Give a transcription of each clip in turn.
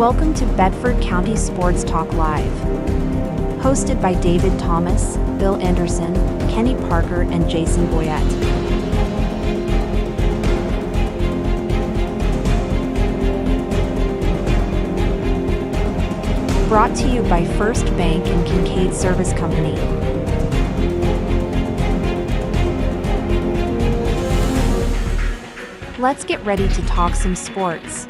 Welcome to Bedford County Sports Talk Live. Hosted by David Thomas, Bill Anderson, Kenny Parker, and Jason Boyette. Brought to you by First Bank and Kincaid Service Company. Let's get ready to talk some sports.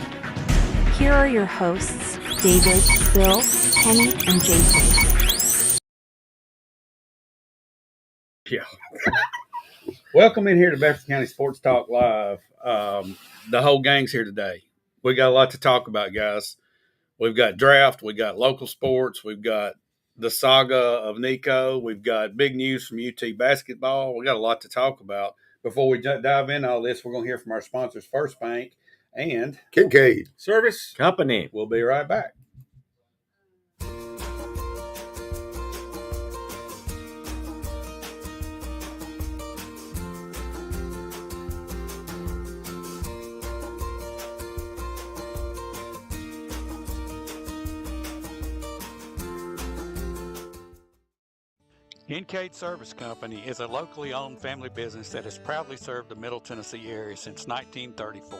Here are your hosts, David, Bill, Kenny, and Jason. Yeah. Welcome in here to Bedford County Sports Talk Live. The whole gang's here today. We got a lot to talk about, guys. We've got draft, we've got local sports, we've got the saga of Nico, we've got big news from UT basketball. We got a lot to talk about. Before we dive into all this, we're going to hear from our sponsors, First Bank and Kincaid Service Company. We'll be right back. Kincaid Service Company is a locally owned family business that has proudly served the Middle Tennessee area since 1934.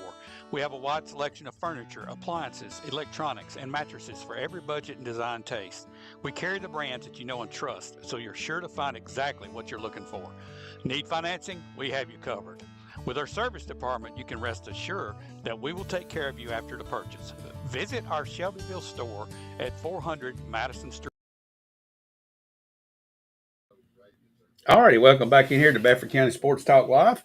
We have a wide selection of furniture, appliances, electronics, and mattresses for every budget and design taste. We carry the brands that you know and trust, so you're sure to find exactly what you're looking for. Need financing? We have you covered. With our service department, you can rest assured that we will take care of you after the purchase. Visit our Shelbyville store at 400 Madison Street. All righty, welcome back in here to Bedford County Sports Talk Live.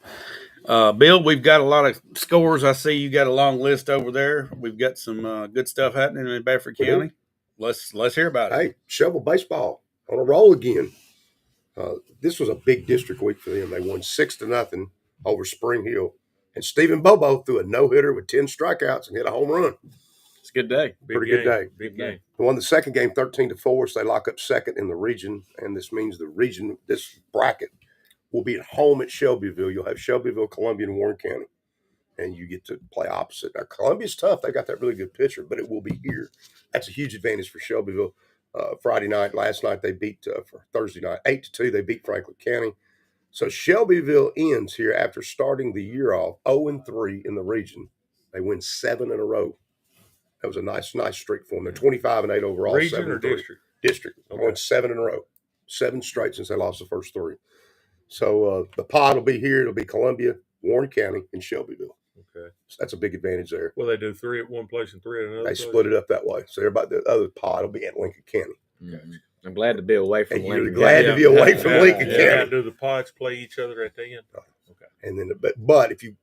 Bill, we've got a lot of scores. I see you got a long list over there. We've got some good stuff happening in Bedford County. Let's hear about it. Hey, Shovel baseball on a roll again. This was a big district week for them. They won 6-0 over Spring Hill. And Stephen Bobo threw a no-hitter with 10 strikeouts and hit a home run. It's a good day. Pretty good day. Big game. They won the second game 13-4, so they lock up second in the region. And this means the region, this bracket, will be at home at Shelbyville. You'll have Shelbyville, Columbia, and Warren County. And you get to play opposite. Now, Columbia's tough. They got that really good pitcher, but it will be here. That's a huge advantage for Shelbyville. Friday night, last night, they beat, for Thursday night, 8-2, they beat Franklin County. So Shelbyville ends here after starting the year off 0-3 in the region. They win 7 in a row. That was a nice streak for them. They're 25-8 overall. Region or district? District. Okay. Won 7 in a row. 7 straight since they lost the first 3. So the pod will be here. It'll be Columbia, Warren County, and Shelbyville. Okay. So that's a big advantage there. Well, they do 3 at one place and 3 at another They place? split it up that way. So everybody, the other pod will be at Lincoln County. Okay. I'm glad to be away from And Lincoln. you're glad to be away from Lincoln Yeah. County. Do the pods play each other at the end? Okay. And then, but if you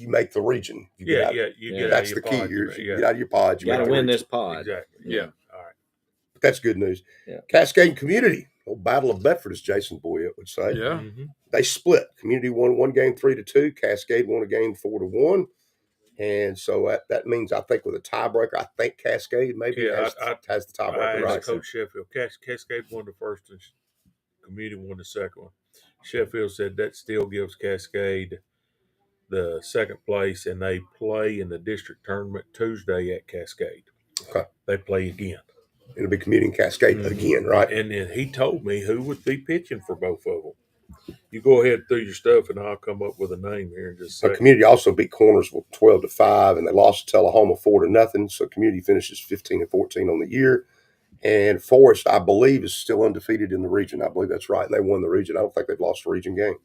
make the region, you get out. You get out That's of the your key pod, here. right, You get out of your pods. You got to make the win region. this pod. Exactly. Yeah. All right. But that's good news. Yeah. Cascade Community, old Battle of Bedford, as Jason Boyette would say. Yeah. Mm-hmm. They split. Community won one game 3-2. Cascade won a game 4-1. And so that means, I think, with a tiebreaker, I think Cascade maybe has the tiebreaker. I Right. Coach Sheffield. Cascade won the first and Community won the second one. Sheffield said that still gives Cascade the second place, and they play in the district tournament Tuesday at Cascade. Okay. They play again. It'll be Community and Cascade again, right? And then he told me who would be pitching for both of them. You go ahead through your stuff, and I'll come up with a name here in just a So second. Community also beat Cornersville 12-5, and they lost to Tullahoma 4-0. So Community finishes 15-14 on the year. And Forest, I believe, is still undefeated in the region. I believe that's right. And they won the region. I don't think they've lost a region game.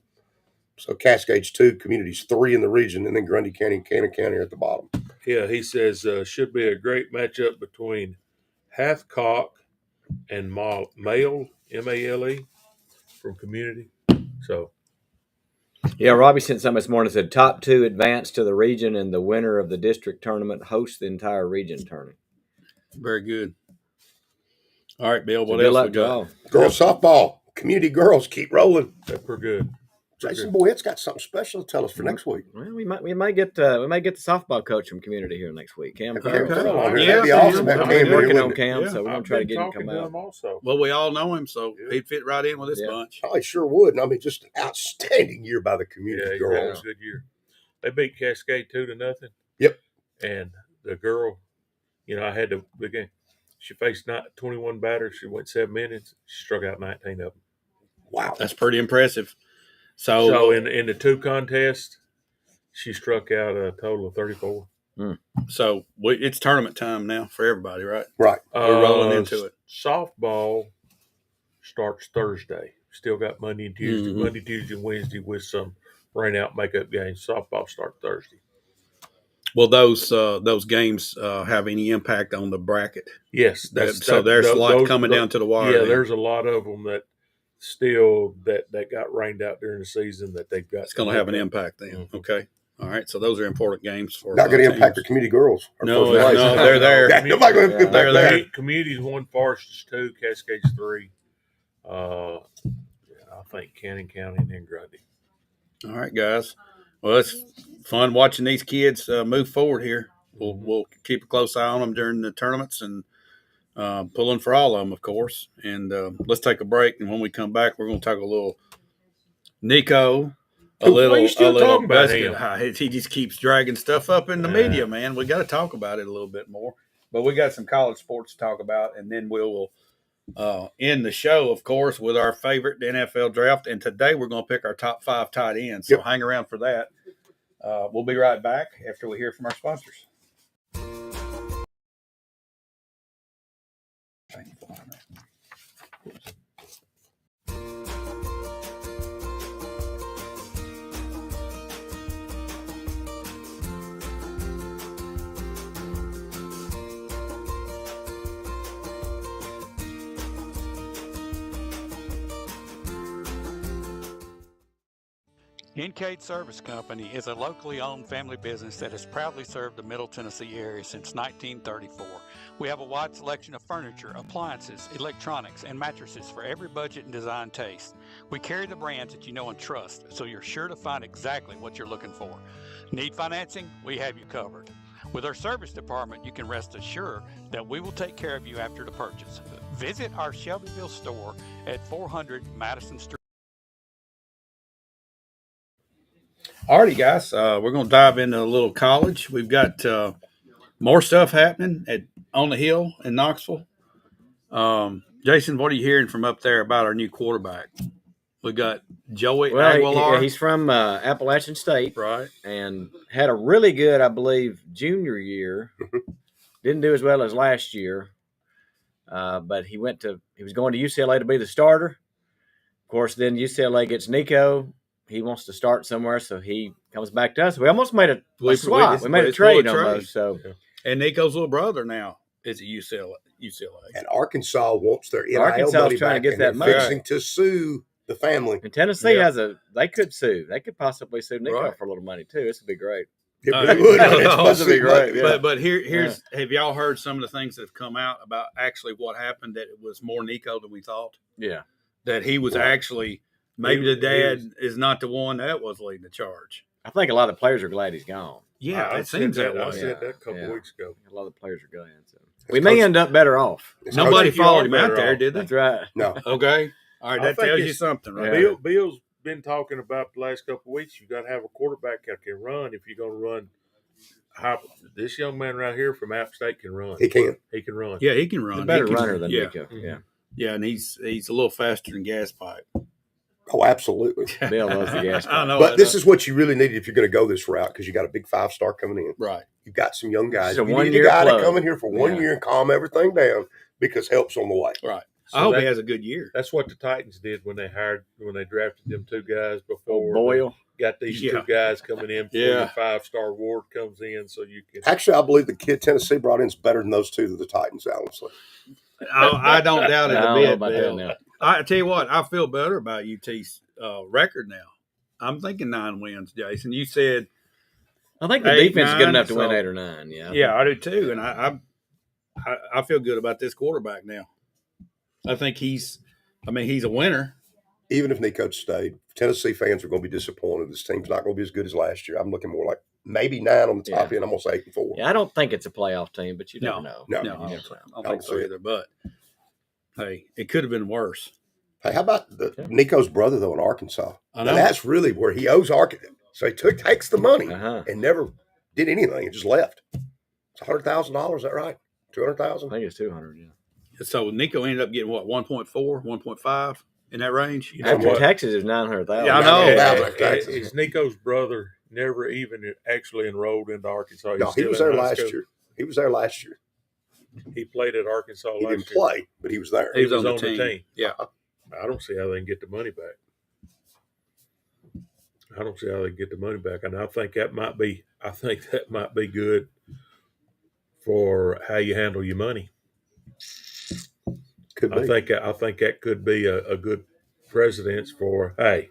So Cascade's 2, Community's 3 in the region, and then Grundy County and Cannon County are at the bottom. Yeah, he says should be a great matchup between Hathcock and Male, M-A-L-E, from Community. So, Yeah, Robbie sent something this morning that said top 2 advance to the region, and the winner of the district tournament hosts the entire region tournament. Very good. All right, Bill, what So good else we luck to got? all. Girls softball, Community girls keep rolling. that's pretty good. Jason Boyette's got something special to tell us for next week. Well, we might get the softball coach from Community here next week. Cam Have Carroll. Cam Carroll on here. Yeah, That'd be yeah, awesome. yeah. Have I've Cam been here, working on wouldn't it? Cam, Yeah, so we're gonna I've try to been get him to talking come to out. him also. Well, we all know him, so Yeah. he'd fit right in with this Yeah. bunch. Oh, he sure would. And I mean, just an outstanding year by the Community Yeah, girls. it was a good year. They beat Cascade 2-0. Yep. And the girl, I had to begin. She faced 21 batters. She went 7 innings. She struck out 19 of them. Wow. That's pretty impressive. So in the 2 contests, she struck out a total of 34. So it's tournament time now for everybody, right? Right. We're rolling into it. Softball starts Thursday. Still got Monday and Tuesday. Mhm. Monday, Tuesday, and Wednesday with some rain out makeup games. Softball start Thursday. Will those games have any impact on the bracket? Yes, There's a lot coming down to the wire. Yeah, then. there's a lot of them that still that got rained out during the season that they've got. It's going to have an impact then. Mhm. Okay. All right. So those are important games for. Not going to impact the community girls. No, they're there. Yeah, nobody going to get They're back there. there. Communities 1, Foresters 2, Cascades 3. I think Cannon County and then Grundy. All right, guys. Well, it's fun watching these kids move forward here. We'll keep a close eye on them during the tournaments and pulling for all of them, of course. And let's take a break. And when we come back, we're going to talk a little Nico. Why you still talking about him? He just keeps dragging stuff up in the media, man. We got to talk about it a little bit more. But we got some college sports to talk about, and then we'll end the show, of course, with our favorite NFL draft. And today we're going to pick our top 5 tight ends. So hang around for that. We'll be right back after we hear from our sponsors. Incade Service Company is a locally owned family business that has proudly served the Middle Tennessee area since 1934. We have a wide selection of furniture, appliances, electronics, and mattresses for every budget and design taste. We carry the brands that you know and trust, so you're sure to find exactly what you're looking for. Need financing? We have you covered. With our service department, you can rest assured that we will take care of you after the purchase. Visit our Shelbyville store at 400 Madison Street. Alrighty, guys. We're going to dive into a little college. We've got more stuff happening on the hill in Knoxville. Jason, what are you hearing from up there about our new quarterback? We got Joey Aguilar. He's from Appalachian State, right, and had a really good, I believe, junior year. Didn't do as well as last year, but he was going to UCLA to be the starter. Of course, then UCLA gets Nico. He wants to start somewhere, so he comes back to us. We almost made a swap. We made a trade almost. So, and Nico's little brother now is at UCLA. And Arkansas wants their NIL Arkansas is trying to get that money. Fixing to sue the family. And Tennessee they could sue. They could possibly sue Nico for a little money too. This would be great. It would. It's supposed to be great. Yeah. But here's have y'all heard some of the things that have come out about actually what happened? That it was more Nico than we thought. Yeah, that he was actually. Maybe the dad is not the one that was leading the charge. I think a lot of the players are glad he's gone. Yeah, it seems that way. I said that a couple weeks ago. A lot of the players are going. So we may end up better off. Nobody followed him out there, did they? That's right. No. Okay. All right, that tells you something, right? Yeah. Bill's been talking about the last couple of weeks. You got to have a quarterback that can run. If you're going to run, this young man right here from App State can run. He can. He can run. Yeah, he can run. He's a better runner than Nico. Yeah. Yeah, and he's a little faster than gas pipe. Oh, absolutely. Bill loves the gas. I know. But this is what you really need if you're going to go this route because you got a big 5-star coming in. Right. You've got some young guys. You need a guy to come in here for 1 year and calm everything down because help's on the way. Right. So I hope he has a good year. That's what the Titans did when they drafted them 2 guys before. Boyle. Got these 2 guys coming in before the 5-star Ward comes in, so you can. Actually, I believe the kid Tennessee brought in is better than those 2 that the Titans, honestly. I don't doubt it a bit. About that now. I tell you what, I feel better about UT's record now. I'm thinking 9 wins, Jason. You said I think the defense is good enough to win 8 or 9. Yeah, I do too, and I feel good about this quarterback now. I think he's a winner. Even if Nico stayed, Tennessee fans are going to be disappointed. This team's not going to be as good as last year. I'm looking more like maybe 9 on the top end. I'm going to say 8-4. Yeah, I don't think it's a playoff team, but you never know. No, I don't think so either. But hey, it could have been worse. Hey, how about Nico's brother though in Arkansas? I know. Now, that's really where he owes Arkansas. So he takes the money and never did anything and just left. It's $100,000. Is that right? 200,000. I think it's 200. Yeah. So Nico ended up getting what, 1.4, 1.5 in that range? You know After what? taxes is 900,000. Yeah, I know. Is Nico's brother never even actually enrolled into Arkansas? No, he was there last year. He was there last year. He played at Arkansas He last didn't year. play, but he was there. He was on the the team. Yeah. I don't see how they can get the money back. I don't see how they can get the money back, and I think that might be good for how you handle your money. Could be. I think that could be a good precedence for, hey,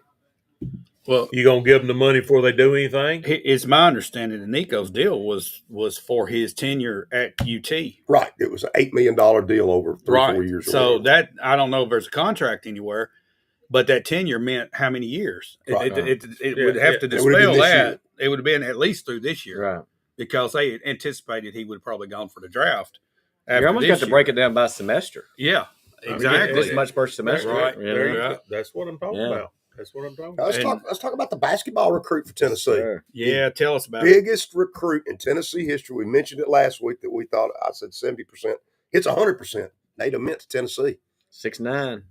Well, you gonna give them the money before they do anything? it's my understanding that Nico's deal was for his tenure at UT. Right. It was an $8 million deal over 3-4 years. So that, I don't know if there's a contract anywhere, but that tenure meant how many years? Right. It would have to It would have been dispel this that. year. It would have been at least through this year. Right. Because they anticipated he would have probably gone for the draft. You almost got to break it down by semester. Yeah, exactly. This much per semester. Right. You know? There you Yeah. go. That's what I'm talking Yeah. about. That's what I'm talking about. Let's talk about the basketball recruit for Tennessee. Sure. Yeah, tell us about it. Biggest recruit in Tennessee history. We mentioned it last week that we thought, I said 70%. It's 100%. Native Mint to Tennessee. 6'9"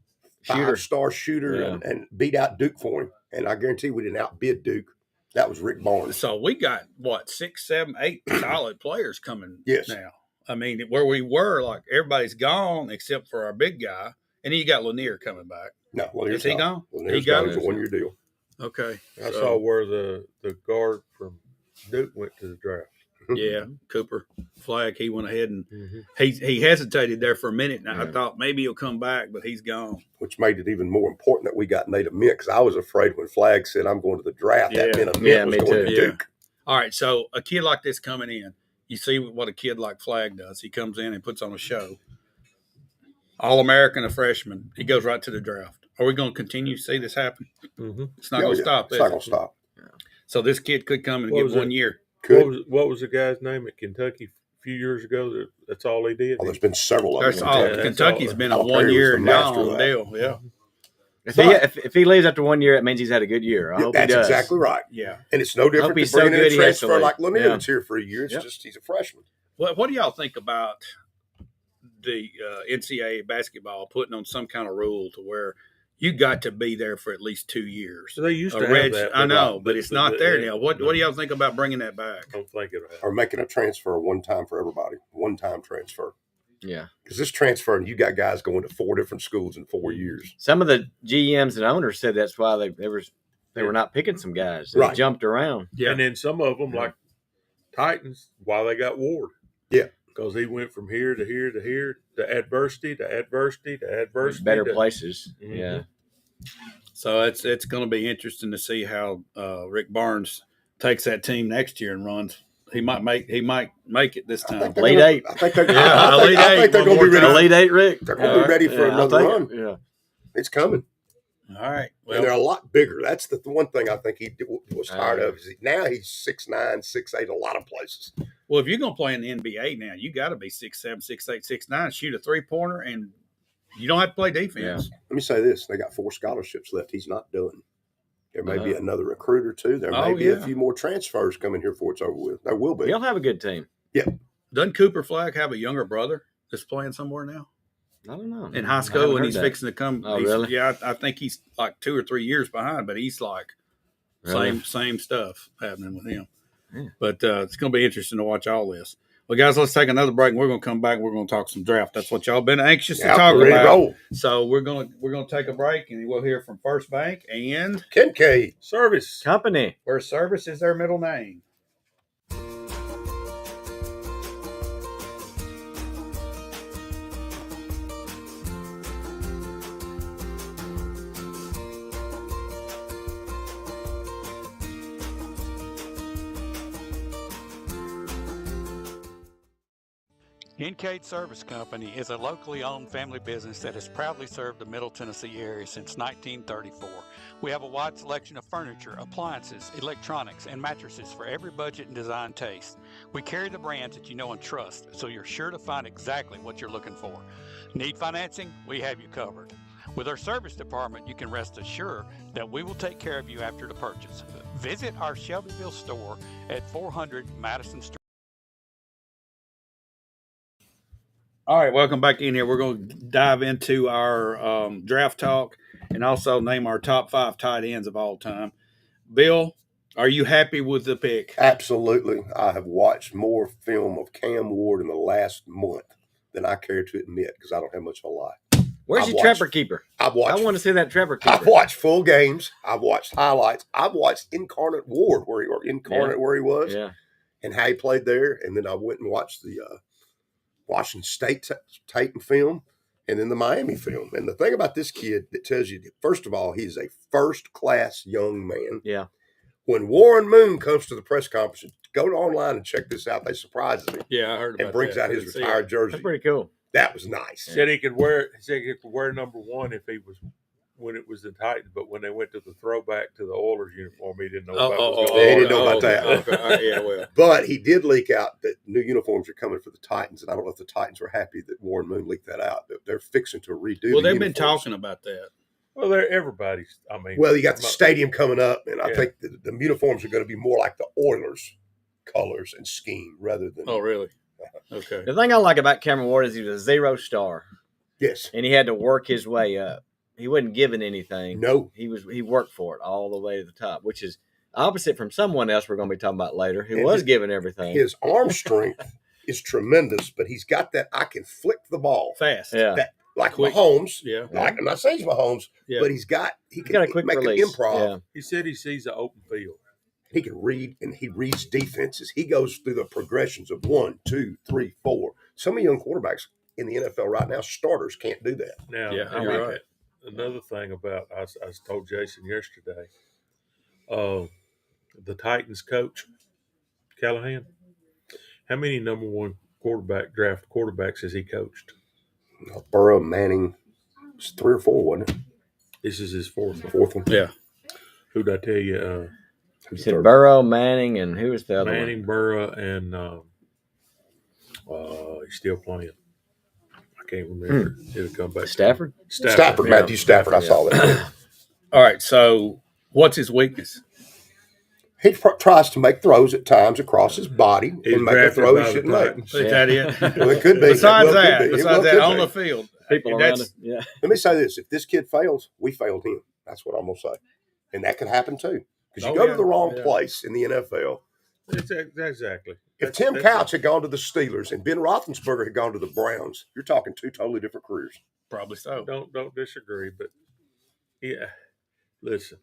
shooter. 5-star shooter Yeah. and beat out Duke for him. And I guarantee we didn't outbid Duke. That was Rick Barnes. So we got, 6, 7, 8 solid players coming Yes. now. I mean, where we were, like, everybody's gone except for our big guy. And then you got Lanier coming back. No, Lanier's Is he out. gone? Lanier's He got gone. It's a it. 1-year deal. Okay. I saw where the guard from Duke went to the draft. Yeah, Cooper Flagg, he went ahead and Mm-hmm. he hesitated there for a minute. And I Yeah. thought maybe he'll come back, but he's gone. Which made it even more important that we got Native Mint because I was afraid when Flagg said, I'm going to the draft, that Yeah. meant a Yeah, Mint was me going too. to Yeah. Duke. All right, so a kid like this coming in, you see what a kid like Flagg does. He comes in and puts on a show. All-American, a freshman. He goes right to the draft. Are we going to continue to see this happen? Mm-hmm. It's not going to stop. It's is not it? going to stop. So this kid could come and What get was 1 it? year. Could. What was the guy's name at Kentucky a few years ago? That's all he did. Oh, there's been several of That's them. all. Yeah, that's Kentucky's all. been a Calipari 1 was year the and master of gone that. deal. Yeah. If he leaves after 1 year, it means he's had a good year. I hope he That's does. exactly right. Yeah. And it's no different he's than bringing so in a good he has to transfer leave. like Lanier Yeah. that's here for a year. It's Yep. just he's a freshman. What do y'all think about the NCAA basketball putting on some kind of rule to where you got to be there for at least 2 years? So they used to A have reg- that. I know, but it's not there now. What no, do y'all think about bringing that back? I don't think it'll happen. Or making a transfer one time for everybody. One-time transfer. Yeah. Because this transfer, and you got guys going to 4 different schools in 4 years. Some of the GMs and owners said that's why they were not picking some guys. They Right. jumped around. Yeah. And then some of them, like Titans, why they got Ward. Yeah. Because he went from here to here to here to adversity to adversity to adversity. Better to, places. Mhm. Yeah. So it's going to be interesting to see how Rick Barnes takes that team next year and runs. He might make it this I time. think they're Elite gonna- eight. I think they're, Yeah, I think, Elite I eight, think they're one going to be more ready. Elite Eight, Rick. They're gonna be ready for I'll another take run. it. Yeah. It's coming. All right. And they're Well, a lot bigger. That's the one thing I think he was tired of. Is now he's 6'9", 6'8", a lot of places. if you're going to play in the NBA now, you got to be 6'7", 6'8", 6'9", shoot a 3-pointer, and you don't have to play defense. Let me say this: they got 4 scholarships left. He's not done. There may be another recruit or two. There may be a few more transfers coming here before it's over with. There will be. He'll have a good team. Doesn't Cooper Flagg have a younger brother that's playing somewhere now I don't know. in high I school, haven't and heard he's that. fixing to come? Oh, he's- really? Yeah, I think he's like 2 or 3 years behind, but he's like Really? same stuff happening with him. Yeah. But it's going to be interesting to watch all this. Well, guys, let's take another break, and we're going to come back. And we're going to talk some draft. That's what y'all been anxious to talk we're ready to about. roll. So we're going to take a break, and we'll hear from First Bank and Kincaid. Service. Company. where Service is their middle name. Kincaid Service Company is a locally owned family business that has proudly served the Middle Tennessee area since 1934. We have a wide selection of furniture, appliances, electronics, and mattresses for every budget and design taste. We carry the brands that you know and trust, so you're sure to find exactly what you're looking for. Need financing? We have you covered. With our service department, you can rest assured that we will take care of you after the purchase. Visit our Shelbyville store at 400 Madison Street. All right, welcome back in here. We're going to dive into our draft talk and also name our top 5 tight ends of all time. Bill, are you happy with the pick? Absolutely. I have watched more film of Cam Ward in the last month than I care to admit because I don't have much of a lie. Where's your trapper keeper? I want to see that trapper keeper. I've watched full games. I've watched highlights. I've watched Incarnate Ward where he was and how he played there. And then I went and watched the Washington State Titan film and then the Miami film. And the thing about this kid that tells you, first of all, he's a first-class young man. Yeah. When Warren Moon comes to the press conference, go online and check this out. They surprises him. Yeah, I heard about that. And brings out his retired jersey. That's pretty cool. That was nice. Said he could wear number 1 if he was when it was the Titans, but when they went to the throwback to the Oilers uniform, he didn't know about He didn't know about that. Okay. Yeah, well. But he did leak out that new uniforms are coming for the Titans, and I don't know if the Titans were happy that Warren Moon leaked that out. They're fixing to redo. Well, they've been talking about that. Well, everybody's. I mean, well, you got the stadium coming up, and I think the uniforms are going to be more like the Oilers' colors and scheme rather than. Oh, really? Okay. The thing I like about Cameron Ward is he was a 0-star. Yes. And he had to work his way up. He wasn't given anything. No. He worked for it all the way to the top, which is opposite from someone else we're going to be talking about later who was given everything. His arm strength is tremendous, but he's got that I can flick the ball fast. Yeah. Like Mahomes. Yeah. Like, I'm not saying he's Mahomes, but he can a quick make release. an improv. Yeah. He said he sees an open field. He can read, and he reads defenses. He goes through the progressions of 1, 2, 3, 4. Some of young quarterbacks in the NFL right now, starters can't do that. Now, you're right. Another thing about I told Jason yesterday, the Titans coach Callahan, how many number 1 draft quarterbacks has he coached? Burrow, Manning, it's 3 or 4, wasn't it? This is his fourth one. Yeah. Who'd I tell you? You said Burrow, Manning, and who was the other Manning, one? Burrow, and he's still playing. I can't remember. It'll come back. Stafford? Stafford, Matthew Stafford. I saw that. All right. So, what's his weakness? He tries to make throws at times across his body and make a throw he shouldn't make. Is that it? Well, it could be. Besides that, on the field. People around him. Yeah. Let me say this. If this kid fails, we failed him. That's what I'm going to say. And that could happen too. Because you go to the wrong place in the NFL. Exactly. If Tim Couch had gone to the Steelers and Ben Roethlisberger had gone to the Browns, you're talking 2 totally different careers. Probably so. Don't disagree, but yeah, listen,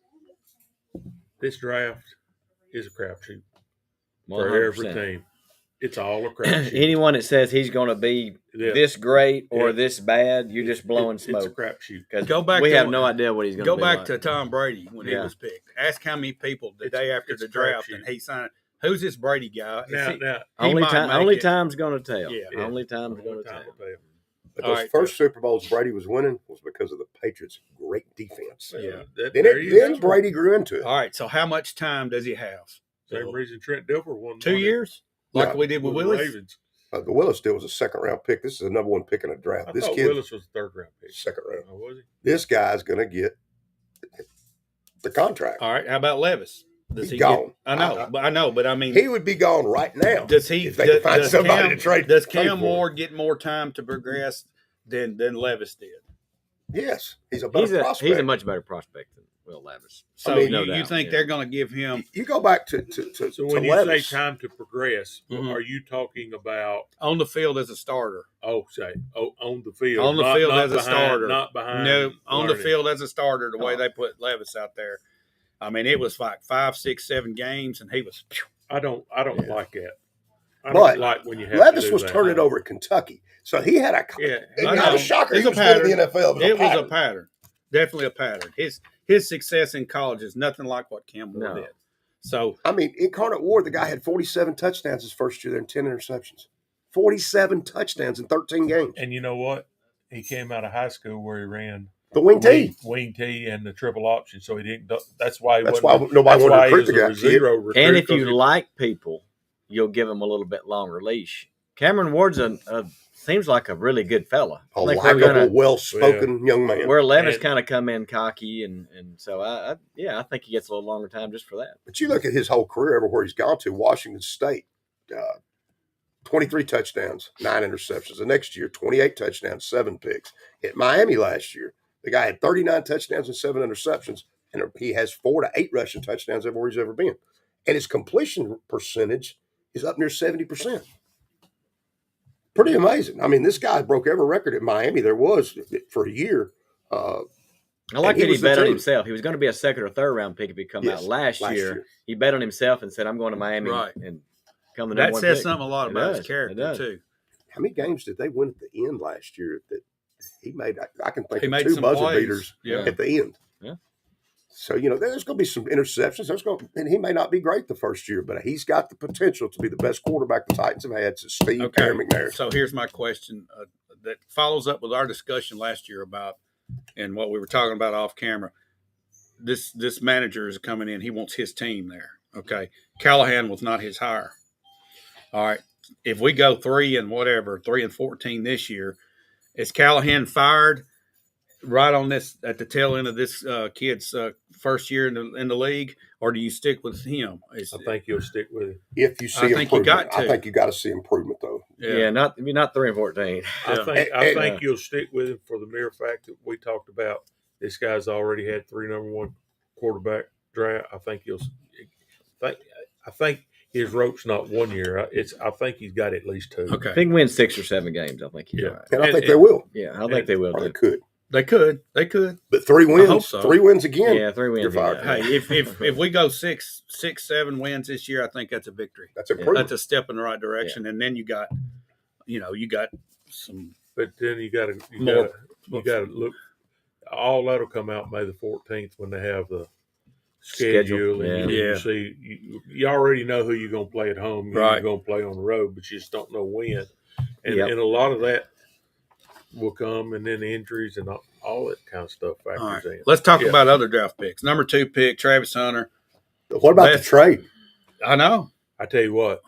this draft is a crapshoot for every team. It's all a crapshoot. Anyone that says he's going to be this great or this bad, you're just blowing smoke. It's a crapshoot. Because we have no idea what he's going to be. Go back to Tom Brady when he was picked. Ask how many people the day after the draft and he signed. Who's this Brady guy? Only time's going to tell. Yeah. Only time's going to tell. But those first Super Bowls Brady was winning was because of the Patriots' great defense. Yeah. Then Brady grew into it. All right. So how much time does he have? Same reason Trent Dilfer won. 2 years? Like we did with Willis? Ravens. The Willis deal was a second-round pick. This is a number 1 pick in a draft. I thought Willis was a 3rd-round pick. Second round. Oh, was he? This guy's going to get the contract. All right. How about Levis? He's gone. I know, but I mean, he would be gone right now. Does he? If they could find somebody to trade? Does Cam Ward get more time to progress than Levis did? Yes, he's a better prospect. He's a much better prospect than Will Levis. So you think they're going to give him? You go back to so when you Levis. say time to progress, are you talking about on the field as a starter? On the field. On the field as a starter, not behind. No, on the field as a starter. The way they put Levis out there. I mean, it was like 5, 6, 7 games, and he was. I don't like that. I but don't like when you have Levis to do was that. turning over at Kentucky, so he had a shocker. It's he a was pattern. Good in the NFL. It was a pattern, definitely a pattern. His success in college is nothing like what Cam Ward did. So I mean, Incarnate Ward, the guy had 47 touchdowns his first year there and 10 interceptions. 47 touchdowns in 13 games. And you know what? He came out of high school where he ran the wing T and the triple option, so he didn't. That's why nobody wanted to recruit the guy. Recruit and if you like people, you'll give him a little bit longer leash. Cameron Ward's seems like a really good fella. A likable, well-spoken young man. Where Levis kind of come in cocky, and so I think he gets a little longer time just for that. But you look at his whole career, everywhere he's gone to, Washington State, 23 touchdowns, 9 interceptions. The next year, 28 touchdowns, 7 picks. At Miami last year, the guy had 39 touchdowns and 7 interceptions, and he has 4 to 8 rushing touchdowns everywhere he's ever been. And his completion percentage is up near 70%. Pretty amazing. I mean, this guy broke every record at Miami there was for a year. I like that he bet on himself. He was going to be a second or third round pick if he come out last year. He bet on himself and said, "I'm going to Miami and come the number one pick." That says something a lot about his character too. How many games did they win at the end last year that he made? I can think of two buzzer plays. beaters at the end. Yeah. So, there's going to be some interceptions. And he may not be great the first year, but he's got the potential to be the best quarterback the Titans have had since Steve McNair. So here's my question that follows up with our discussion last year about, and what we were talking about off camera. This manager is coming in. He wants his team there. Okay. Callahan was not his hire. All right. If we go 3-14 this year, is Callahan fired right on this at the tail end of this kid's first year in the league, or do you stick with him? I think you'll stick with him. If you see improvement. I think you got to see improvement though. Yeah, not 3-14. I think you'll stick with him for the mere fact that we talked about this guy's already had 3 number 1 quarterback draft. I think his rope's not 1 year. I think he's got at least 2. Okay. If he can win 6 or 7 games, I think he's right. And I think they will. Yeah, I think they will. They could. They could. But 3 wins. I hope so. 3 wins again. Yeah, 3 wins. You're fired. Hey, if we go 6-7 wins this year, I think that's a victory. That's improvement. That's a step in the right direction. And then you got some. But then you got to look. All that'll come out May the 14th when they have the schedule. And you see, you already know who you're going to play at home. You're going to play on the road, but you just don't know when. And a lot of that will come, and then injuries and all that kind of stuff factors in. Let's talk about other draft picks. Number 2 pick, Travis Hunter. What about the trade? I know. I tell you what,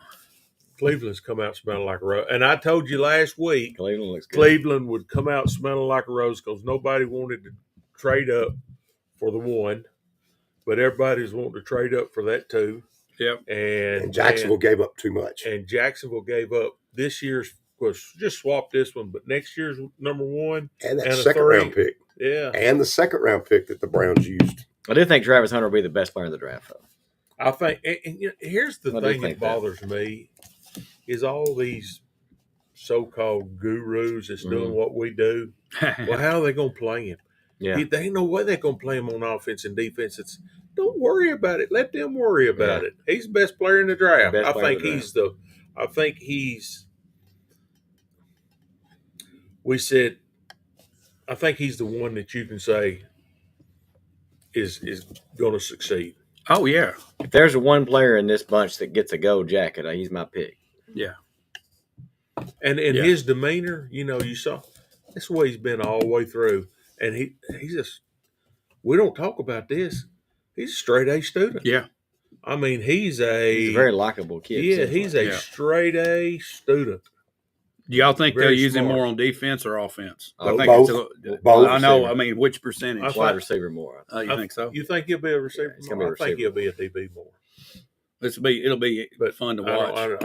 Cleveland's come out smelling like a rose. And I told you last week, Cleveland looks good. Cleveland would come out smelling like a rose because nobody wanted to trade up for the 1, but everybody's wanting to trade up for that 2. Yep. And Jacksonville gave up too much. And Jacksonville gave up this year's. Was just swap this one, but next year's number 1 and that second round pick, and the second round pick that the Browns used. I do think Travis Hunter will be the best player in the draft, though. I think, and here's the thing that bothers me is all these so-called gurus that's doing what we do. Well, how are they going to play him? Yeah, they ain't no way they're going to play him on offense and defense. Don't worry about it. Let them worry about it. He's the best player in the draft. I think he's. We said, I think he's the one that you can say is going to succeed. Oh, yeah. If there's one player in this bunch that gets a gold jacket, he's my pick. Yeah. And his demeanor, you saw that's the way he's been all the way through. And he's just, we don't talk about this. He's a straight A student. Yeah. I mean, he's a very likable kid. Yeah, he's a straight A student. Do y'all think they'll use him more on defense or offense? I think both. I know. I mean, which percentage? Wide receiver more. You think so? You think he'll be a receiver more? I think he'll be a DB more. It'll be fun to watch.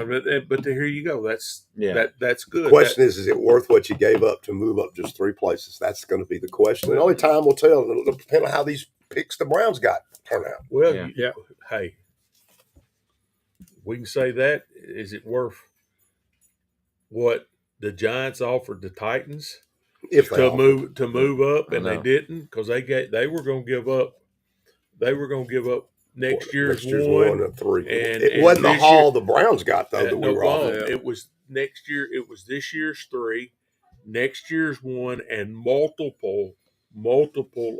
But here you go. That's good. The question is it worth what you gave up to move up just 3 places? That's going to be the question. And only time will tell. It'll depend on how these picks the Browns got turn out. Well, hey, we can say that. Is it worth what the Giants offered the Titans to move up, and they didn't because they were going to give up. They were going to give up next year's 1 and 3. And it wasn't the haul the Browns got though that we were offering. It was next year. It was this year's 3, next year's 1, and multiple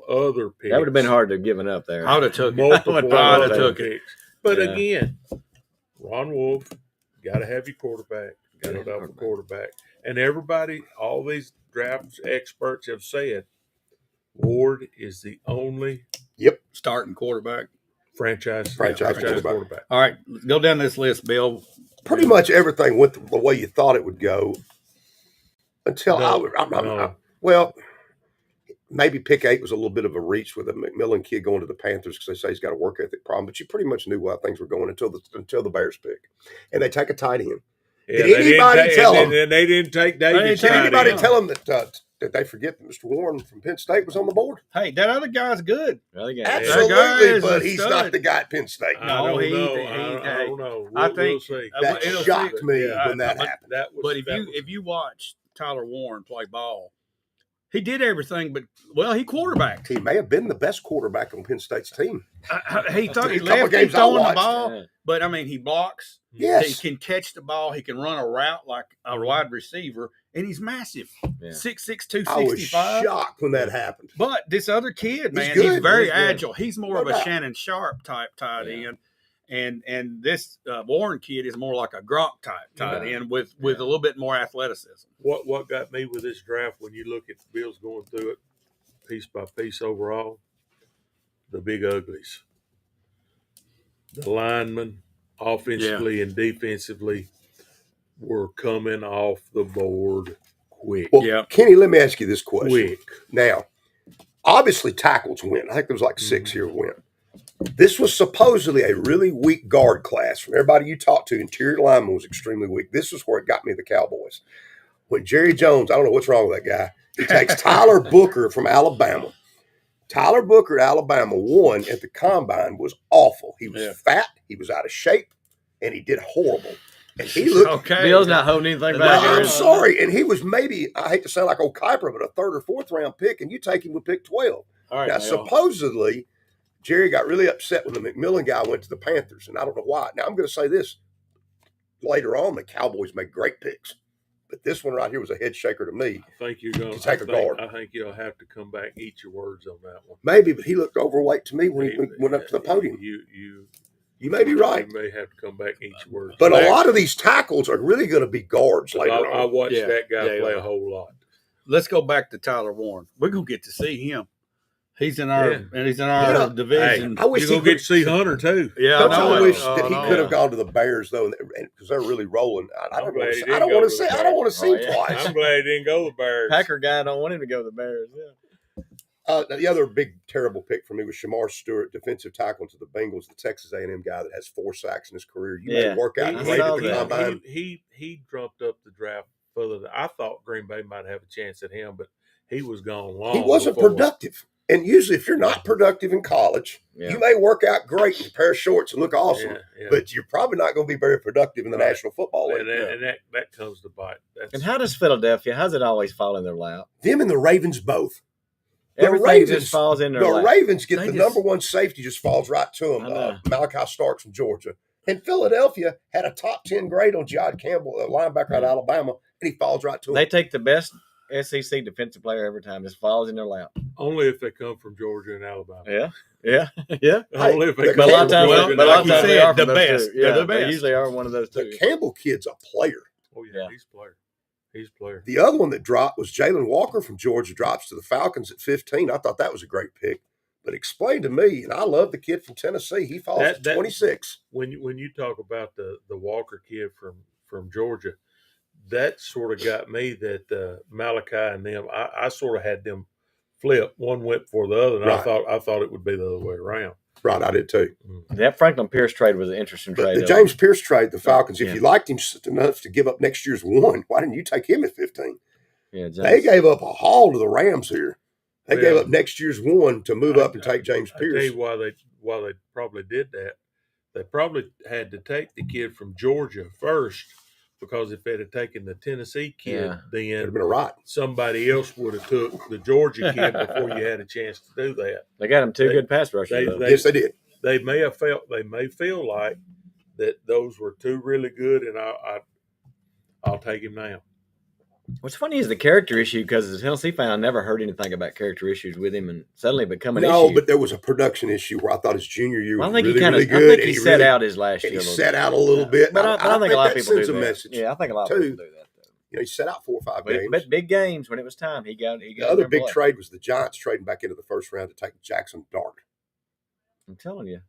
other picks. That would have been hard to have given up there. I would have took it. But again, Ron Wolf, got to have your quarterback. Got to have a quarterback. And everybody, all these draft experts have said, Ward is the only starting quarterback. Franchise quarterback. All right, let's go down this list, Bill. Pretty much everything went the way you thought it would go until well, maybe pick 8 was a little bit of a reach with a McMillan kid going to the Panthers because they say he's got a work ethic problem. But you pretty much knew how things were going until the Bears pick. And they take a tight end. Yeah, Did anybody tell them? And they didn't take David's Did Did anybody in. tell them that they forget that Mr. Warren from Penn State was on the board? Hey, that other guy's good. Well, again, guy Absolutely, is but a he's stud. not the guy at Penn State. I No, don't he- know. he- I don't know. I We'll think see. That it'll shocked see- me yeah, when that but- happened. That was, But if you watch Tyler Warren play ball, he did everything. But he quarterbacked. He may have been the best quarterback on Penn State's team. He thought he A couple left games I throwing the watched. ball, Yeah. but I mean he blocks. Yes. He can catch the ball. He can run a route like a wide receiver, and he's massive. Yeah. 6'6", I was 265. shocked when that happened. But this other kid, man, good. he's very He's good. agile. He's more No of a doubt. Shannon Sharp type tight Yeah. end, and this Warren kid is more like a Gronk type tight end with a little bit more athleticism. what got me with this draft, when you look at the Bills going through it piece by piece overall, the big uglies, the linemen, offensively and defensively, were coming off the board quick. Well, Yeah. Kenny, let me ask you this question. Quick. Now, obviously tackles went. I think there was like 6 Mm-hmm. here went. This was supposedly a really weak guard class. From everybody you talked to, interior lineman was extremely weak. This is where it got me the Cowboys. When Jerry Jones, I don't know what's wrong with that guy, he takes Tyler Booker from Alabama. Tyler Booker at Alabama won at the combine, was awful. He was Yeah. fat, he was out of shape, and he did horrible. And he looked Okay. Bill's not holding anything Well, back. I'm here. sorry. And he was maybe, I hate to sound like old Kuiper, but a 3rd or 4th round pick, and you take him with pick 12. All right, Now, supposedly, Jerry got really upset when the McMillan guy went to the Panthers, and I don't know why. Now, I'm going to say this. Later on, the Cowboys made great picks. But this one right here was a head shaker to me. I think you're going To take a guard. I think you'll have to come back and eat your words on that one. Maybe, but he looked overweight to me when he went up to the podium. You may be right. You may have to come back and eat your words. But a lot of these tackles are really going to be guards later I on. watched Yeah, that guy yeah, play yeah. a whole lot. let's go back to Tyler Warren. We're gonna get to see him. He's in our Yeah. division. Hey, I wish You're he going to get could- to see Hunter, too. Yeah, Don't I know I it. wish Oh, that he no. could have gone to the Bears though, because they're really rolling. I I'm don't glad want he to. didn't I don't go want to to the see. I don't want to see him Bears. twice. I'm glad he didn't go to the Bears. Packer guy don't want him to go to the Bears. Yeah. The other big terrible pick for me was Shamar Stewart, defensive tackle to the Bengals, the Texas A&M guy that has 4 sacks in his career. You Yeah. may work out I great saw at the that. combine. He jumped up the draft further. I thought Green Bay might have a chance at him, but he was gone long. He wasn't before. productive. And usually, if you're not productive in college, Yeah. you may work out great in a pair of shorts and look awesome, Yeah. but you're probably not going to be very productive in the Right. National Football League. And that comes to bite. And how does Philadelphia? How's it always fall in their lap? Them and the Ravens both. The Everything Ravens- just falls in their The lap. Ravens get They the just- number one safety, just falls right to them. I know. Malachi Starks from Georgia. And Philadelphia had a top 10 grade on Jod Campbell, a linebacker out of Alabama, and he falls right to him. They take the best SEC defensive player every time. Just falls in their lap. Only if they come from Georgia and Alabama. Yeah, yeah, yeah. Only if they Hey, come But a lot of from times, Georgia well, and but a lot like of you times they said, are from the those best. two. They're Yeah, the best. They usually are one of those the two. Campbell kid's a player. Oh, yeah, Yeah. he's a player. He's a player. The other one that dropped was Jalen Walker from Georgia, drops to the Falcons at 15. I thought that was a great pick. But explain to me, and I love the kid from Tennessee. He falls to 26. When you talk about the Walker kid from Georgia, that sort of got me that Malachi and them. I sort of had them flip. One went for the other, and Right. I thought it would be the other way around. Right, I did too. That Franklin Pierce trade was an interesting But trade. the James Pierce trade, the Falcons, if Yeah. you liked him enough to give up next year's one, why didn't you take him at 15? Yeah, James. They gave up a haul to the Rams here. They Well, gave up next year's one to move up and take James I tell Pierce. you why they probably did that. They probably had to take the kid from Georgia first, because if they'd have taken the Tennessee kid, Yeah. It'd then have been a right. somebody else would have took the Georgia kid before you had a chance to do that. They got him two They- good pass rushers. they- though. Yes, they did. They may feel like that those were two really good, and I'll take him now. What's funny is the character issue, because as a Tennessee fan, I never heard anything about character issues with him, and suddenly it become an No, issue. but there was a production issue where I thought his junior year Well, was I think really, he kind of. really good. I think and he set really- out his last and year. he a little set bit. out a little bit. But I think a lot of people sends do a that. message. Yeah, I think a lot of too. people do that. Though. You know, he set out 4 or 5 But, games. but big games when it was time, he got. The other there big play. trade was the Giants trading back into the first round to take Jackson Dart. I'm telling you,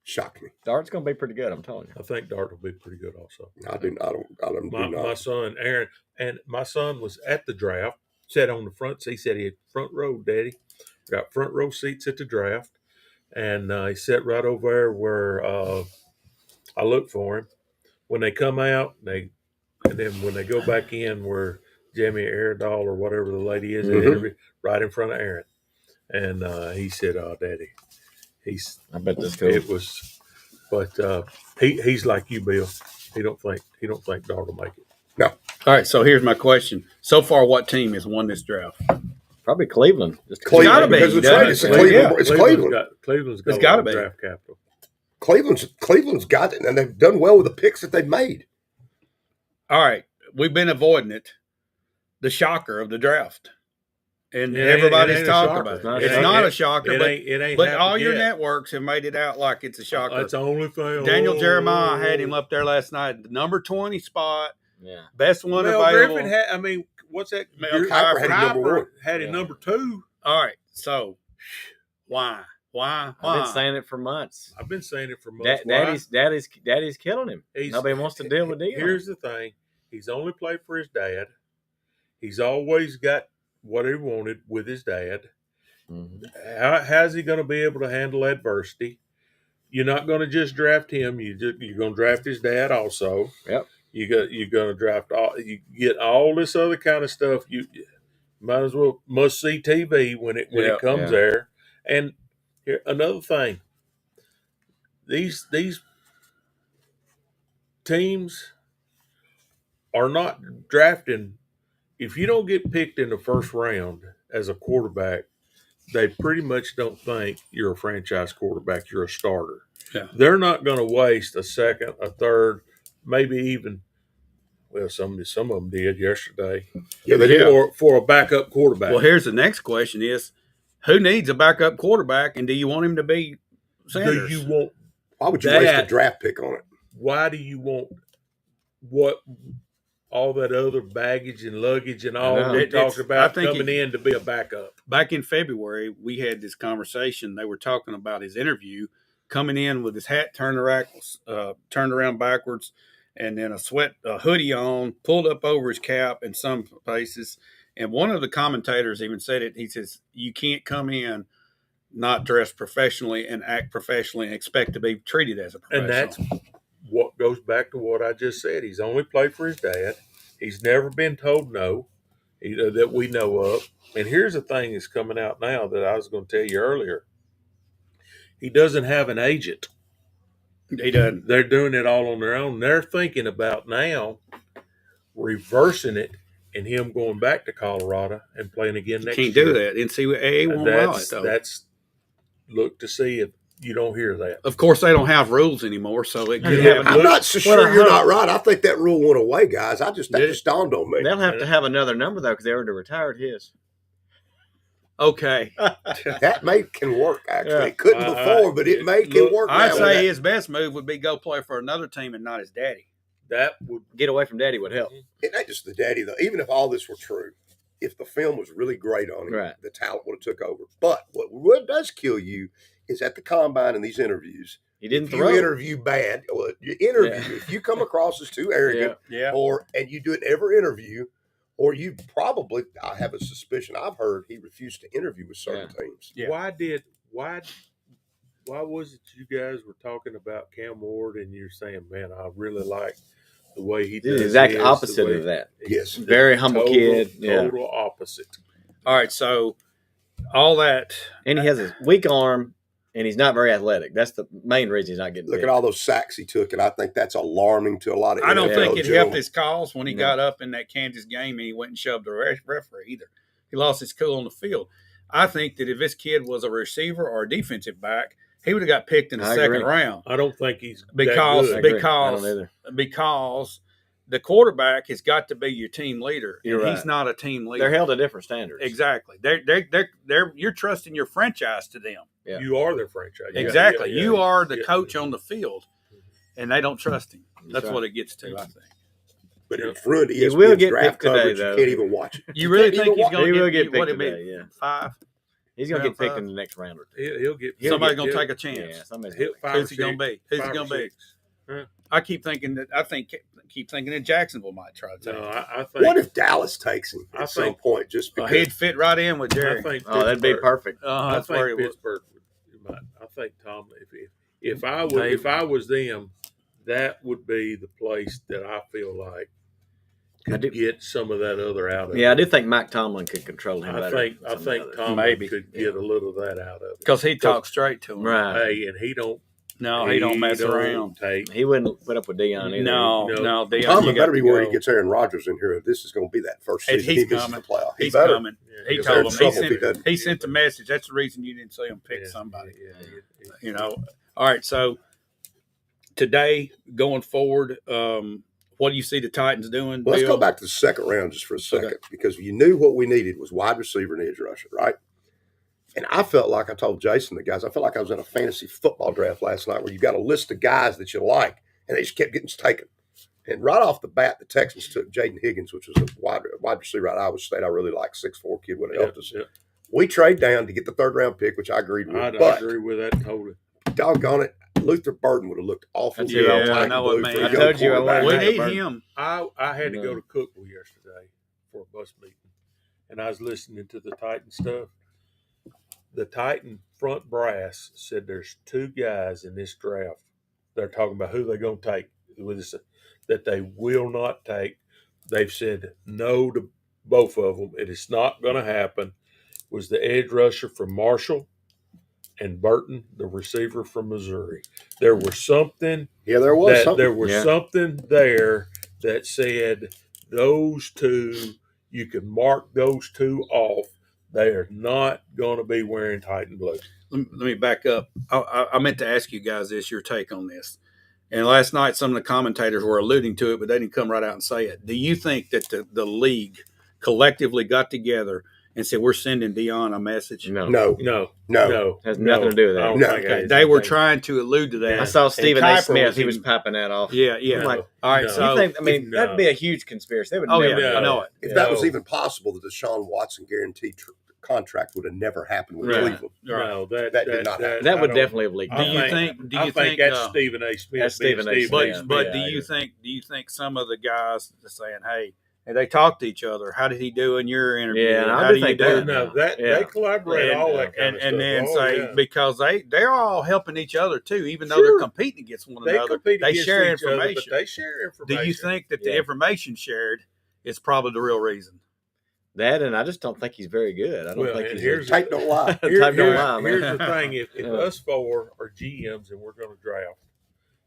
Shocked me. Dart's going to be pretty good. I'm telling you. I think Dart will be pretty good also. I don't My do not. son Aaron, and my son was at the draft. Sat on the front seat. He said he had front row, Daddy. Got front row seats at the draft, and he sat right over there where I looked for him. When they come out, they And then when they go back in where Jamie Aradol or whatever the lady is, they Mhm. interview right in front of Aaron. And he said, "Oh, Daddy, I bet that's cool. it was." But he's like you, Bill. He don't think Dart will make it. All right, so here's my question. So far, what team has won this draft? Probably Cleveland. Just Cleveland, gotta be, because it's doesn't right. it? It's a Well, Cleveland. yeah. It's Cleveland. Cleveland's got It's a gotta lot of be. draft capital. Cleveland's got it, and they've done well with the picks that they've made. All right, we've been avoiding it. The shocker of the draft. And It ain't- everybody's it ain't a talking shocker. about it. It's not It's a not shocker. a shocker, It ain't but happened all your yet. networks have made it out like it's a shocker. It's the only thing. Daniel Jeremiah had him up there last night, the number 20 spot, Yeah. best one Mel available. Griffin had. I mean, what's that? Mel Kiper had him number one. Had him number 2. All right, so why? I've been saying it for months. I've been saying it for months. Daddy's killing him. Nobody wants to deal with Dion. Here's the thing: he's only played for his dad. He's always got what he wanted with his dad. Mhm. How's he going to be able to handle adversity? You're not going to just draft him. You're going to draft his dad also. Yep. You're going to draft all. You get all this other kind of stuff. You might as well must see TV when it comes there. And here, another thing: these teams are not drafting. If you don't get picked in the first round as a quarterback, they pretty much don't think you're a franchise quarterback. You're a starter. Yeah. They're not going to waste a second, a third, maybe even. Well, some of them did yesterday. Yeah, they did. For a backup quarterback. Well, here's the next question: is who needs a backup quarterback, and do you want him to be Sanders? Do you want? Why would you waste a draft pick on it? Why do you want what? All that other baggage and luggage and all we talked about coming in to be a backup. Back in February, we had this conversation. They were talking about his interview, coming in with his hat turned around backwards, and then a hoodie on, pulled up over his cap in some places. And one of the commentators even said it. He says, "You can't come in not dressed professionally and act professionally and expect to be treated as a professional." And that's what goes back to what I just said. He's only played for his dad. He's never been told no, that we know of. And here's the thing that's coming out now that I was going to tell you earlier. He doesn't have an agent. He doesn't. They're doing it all on their own. They're thinking about now reversing it and him going back to Colorado and playing again next year. Can't do that. NCAA won't allow it, though. That's look to see if you don't hear that. Of course, they don't have rules anymore, so it could Yeah, I'm not so sure you're not right. I think that rule went away, guys. That just dawned on me. They'll have to have another number though because they already retired his. Okay. That can work, actually. Yeah. It couldn't before, but it can work I'd now. say his best move would be go play for another team and not his daddy. That would Get away from Daddy would help. It ain't just the daddy, though. Even if all this were true, if the film was really great on him, Right. the talent would have took over. But what does kill you is at the combine and these interviews. He didn't If throw. you interview bad, if you come across as too arrogant, Yeah. and you do it in every interview, or you probably, I have a suspicion, I've heard he refused to interview with certain teams. Yeah. why was it you guys were talking about Cam Ward and you're saying, man, I really like the way he He's does the exact this, opposite the way- of that. Yes. Very humble kid. Yeah. Total opposite. All right, so all that. And he has a weak arm, and he's not very athletic. That's the main reason he's not getting Look picked. at all those sacks he took, and I think that's alarming to a lot of I don't NFL think it helped gentlemen. his cause when he got up in that Kansas game and he went and shoved the referee either. He lost his cool on the field. I think that if this kid was a receiver or a defensive back, he would have got picked in the second round I don't think he's because that I good. agree. I don't either. because the quarterback has got to be your team leader. You're and he's right. not a team leader. They're held to different standards. Exactly. They're you're trusting your franchise to them. Yeah. You are their franchise. Exactly. Yeah. You are the Yeah. coach on the field, and they don't trust him. That's right. what it gets to, I think. But it's ruined He will ESPN's get draft picked today, coverage. though. You can't even watch it. You really can't think even he's watch going He to will get get what picked it today, yeah. 5? He's going to Round get picked five? in the next round or two. He'll get Somebody's going to he'll- take a chance. Yeah, somebody's Hit gonna 5 or Who's he going to 6. be? Who's he 5 or going to be? 6. I keep thinking that Jacksonville might try to take No, him. I think. What if Dallas takes him I at some think- point? Just because He'd fit right in with I Jerry. think Oh, that'd be Pittsburgh- perfect. I That's where he think was. Pittsburgh would. I think Tom. If I was them, that would be the place that I feel like could get some of that other out of Yeah, I him. do think Mike Tomlin could control him I better. think than some of the others. Tomlin Maybe. could get a little of that out of it because he talks straight to him. Right. Hey, and he don't Mess around. take. He wouldn't put up with Deion either. No, Deion, Tomlin you got better be to worried he go. gets Aaron Rodgers in here. This is going to be that first And season he's he misses coming. the playoff. He's better. coming. Yeah, He because told they're in him. trouble if he He doesn't. sent the message. That's the reason you didn't see him pick somebody. Yeah. You know. All right. So today, going forward, what do you see the Titans doing? Well, let's Bill? go back to the second round just for a second because you knew what we needed was wide receiver and edge rusher, right? And I felt like I told Jason, the guys, I felt like I was in a fantasy football draft last night where you got a list of guys that you like, and they just kept getting taken. And right off the bat, the Texans took Jaden Higgins, which was a wide receiver at Iowa State. I really like 6'4" kid would have helped us. Yeah. We trade down to get the third round pick, which I agreed with. I but agree with that totally. doggone it, Luther Burden would have looked awful. That's who I wanted. I know what, man. For a I young told you I quarterback. wanted We Burden. need him. I had to go to Cookville yesterday for a bus meeting, and I was listening to the Titan stuff. The Titan front brass said there's two guys in this draft. They're talking about who they're going to take with this, that they will not take. They've said no to both of them. It is not going to happen. Was the edge rusher from Marshall and Burton, the receiver from Missouri. There was something. Yeah, there was that something. there was something there that said those two, you can mark those two off. They are not going to be wearing Titan blue. Let me back up. I meant to ask you guys your take on this. And last night, some of the commentators were alluding to it, but they didn't come right out and say it. Do you think that the league collectively got together and said, we're sending Deion a message? No. Has nothing to do with that. I don't think it has They were anything. trying to allude to that. I saw Stephen A. Kuiper Smith. was He was even- popping that off. Yeah. I'm like, All right, no. so you think? I mean, No. that'd be a huge conspiracy. They would oh, never. yeah, I know it. If that was No. even possible, the Deshaun Watson guaranteed contract would have never happened with Right. Cleveland. No, that did not happen. That I would don't- definitely have leaked. Do I you out. think- do I you think think, that's Stephen A. Smith? that's being Stephen A. Stephen Smith. But Yeah, do you think some of the guys are saying, hey, and they talk to each other? How did he do in your interview? Yeah, and I How do do you think do? that- No, that Yeah. they collaborate, all that kind of stuff. And then Oh, say yeah. because they're all helping each other too, even though Sure. they're competing against one they another. compete They against share each other, information. but they share information. Do you think that the Yeah. information shared is probably the real reason? That, and I just don't think he's very good. I don't Well, think and he's. here's Type don't lie. Type don't lie, man. Here's the thing: if Yeah. us four are GMs and we're going to draft,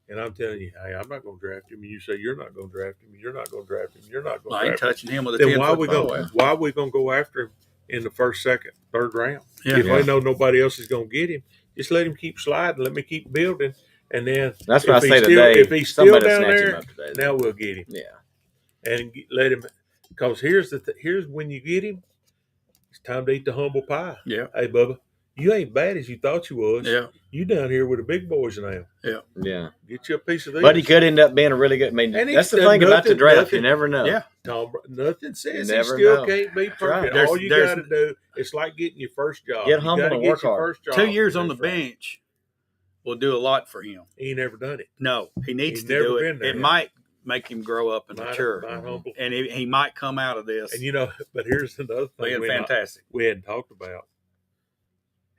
and I'm telling you, hey, I'm not going to draft him, and you say you're not going to draft him, you're not going to draft him, you're not going I to ain't draft him, touching him with a then 10 why are foot we pole. going? Why are we going to go after him in the first, second, third round? Yeah. If they know nobody else is going to get him, just let him keep sliding. Let me keep building, and then That's what I if say he's today. If he's still somebody down snatch him there, up today. now we'll get him Yeah. and let him. Because here's when you get him, it's time to eat the humble pie. Yeah. Hey, Bubba, you ain't bad as you thought you was. Yeah. You down here with the big boys now. Yeah. Get you a piece of this. But he could end up being a really good. I mean, And that's the he's thing done about the nothing- draft. nothing- You never know. Yeah. Nothing says You he never still know. can't be right. perfect. There's- All you there's- got to do, it's like getting your first job. Get You humble gotta and get work your hard. first job. 2 years on the That's right. bench will do a lot for him. He ain't never done it. No, he needs He's to never do been it. there. It might make him grow up and Might mature, humble. and he might come out of this And but here's another thing being fantastic. we hadn't talked about.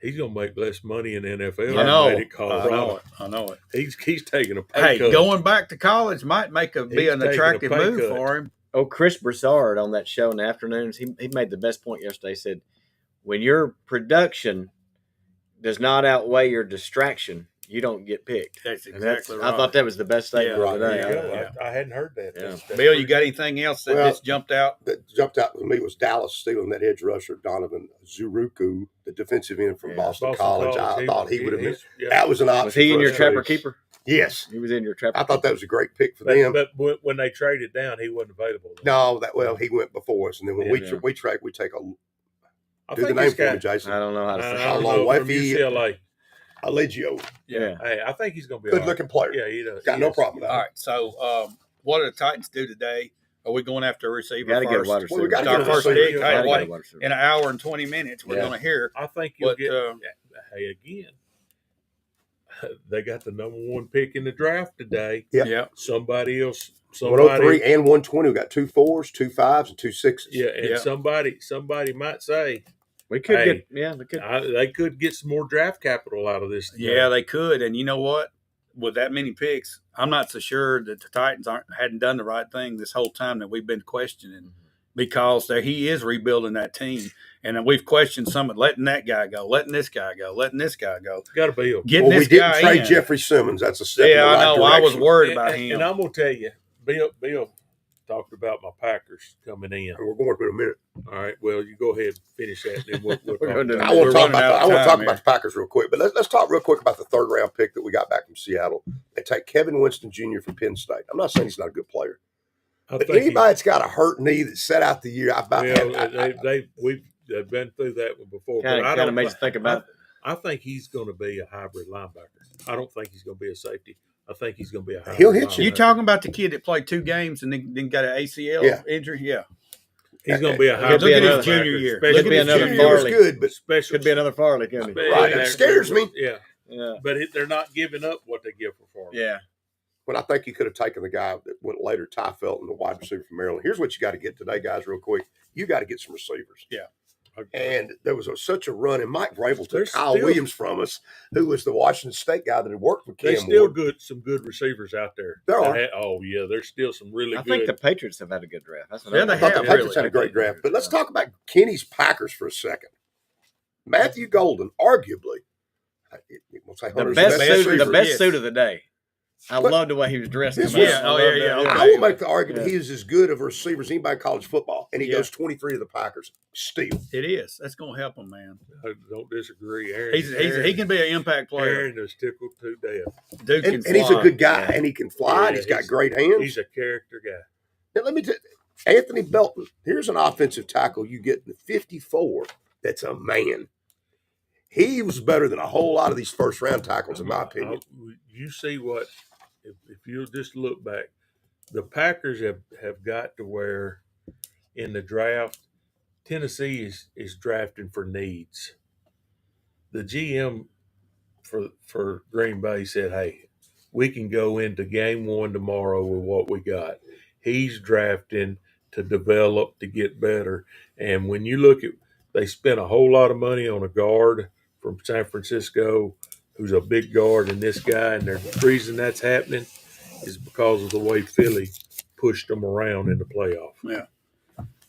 He's gonna make less money in the NFL. I than know. Eddie Colorado. I know it. He's taking a pay Hey, cut. going back to college might be He's an taking a attractive pay move cut. for him. Oh, Chris Broussard on that show in the afternoons, he made the best point yesterday. He said, when your production does not outweigh your distraction, you don't get picked. That's And exactly right. I thought that was the best statement Yeah, of the There day. you go. Yeah. I hadn't heard that. Yeah. That's Bill, you pretty- got anything else that Well, just jumped out? That jumped out to me was Dallas stealing that edge rusher, Donovan Zuruku, the defensive end from Yeah, Boston College. I thought he would have been. Yeah. That was an option. Was he in for your us. trapper keeper? Yes. He was in your trapper. I thought that was a great pick for But, them. but when they traded down, he wasn't available. No, he went before us, and then when Yeah. we take a I do the think name this for me, guy. Jason. I don't know how to I say How don't long know, left from he- UCLA. Allegio, Yeah. Hey, I think he's going to be good all right. looking player. Yeah, he does. Got He no is. problem with All that. right. So, what do the Titans do today? Are we going after a receiver Got to get a first? wide receiver. Well, we gotta Our get a first receiver. pick. Gotta Hey, get a wait, wide receiver. in an hour and 20 minutes, we're Yeah. going to hear. I think you'll But, get. Hey, again, they got the number one pick in the draft today. Yeah. Yeah. Somebody else. 103 and 120. We got 2 4s, 2 5s, and 2 6s. Yeah, and Yeah. somebody might say We could Hey, get, we could. they could get some more draft capital out of this. Yeah, they could. And you know what? with that many picks, I'm not so sure that the Titans hadn't done the right thing this whole time that we've been questioning, because he is rebuilding that team. And we've questioned some of letting that guy go, letting this guy go, letting this guy go. Got to build. Getting Well, we this didn't guy trade in. Jeffrey Simmons. That's a step in the Yeah, right I know. direction. I was worried about him. And I'm gonna tell you, Bill talked about my Packers coming in. And we're going to in a minute. All right. Well, you go ahead and finish that, and then we'll talk gonna do about I it. want to talk running out about of the time here. Packers real quick, but let's talk real quick about the third round pick that we got back from Seattle. They take Kevin Winston Jr. from Penn State. I'm not saying he's not a good player, I but think anybody that's got a hurt knee that set out the year, they've been through that one before. Kind of makes you think about. I think he's going to be a hybrid linebacker. I don't think he's going to be a safety. I think he's going to be a hybrid He'll hit You linebacker. talking about the kid that played 2 games and then got an ACL injury? Yeah. He's going to be a hybrid Look at his linebacker, junior year. especially Could be his another junior Junior was Farley. good, but Special, Could be another Farley, couldn't he? Right, it scares me. Yeah, Yeah. but they're not giving up what they give for Farley. Yeah. when I think you could have taken the guy that went later, Ty Felton, the wide receiver from Maryland. Here's what you got to get today, guys, real quick. You got to get some receivers. Yeah. And there was such a run, and Mike Vrabel took There's Kyle still- Williams from us, who was the Washington State guy that had worked with Cam There's still Ward. some good receivers out there. There are. Oh yeah, there's still some really I good. think the Patriots have had a good draft. That's what Yeah, I they I thought the have, Patriots really. had a great draft. But let's talk about Kenny's Packers for a second. Matthew Golden, arguably, we'll say The Hunter's best Yes. suit of the day. I But- loved the way he was dressed. This coming was- out. Yeah, I oh, loved yeah, that, yeah, I will make the argument Yeah. he is as good of a receiver as anybody in college football, and he Yeah. goes 23 to the Packers. Still, It is. That's going to help him, man. I don't disagree. Aaron, He can be an impact player. Aaron is tickled to death. Dude can and he's a fly. good guy, Yeah. and he can fly, and Yeah, he's got he's- great hands. He's a character guy. Now, let me tell you, Anthony Belton, here's an offensive tackle you get in the 54 that's a man. He was better than a whole lot of these first-round tackles, in my opinion. You see what, if you'll just look back, the Packers have got to where in the draft, Tennessee is drafting for needs. The GM for Green Bay said, hey, we can go into game one tomorrow with what we got. He's drafting to develop, to get better. And when you look at, they spent a whole lot of money on a guard from San Francisco who's a big guard, and this guy, and the reason that's happening is because of the way Philly pushed them around in the playoff. Yeah.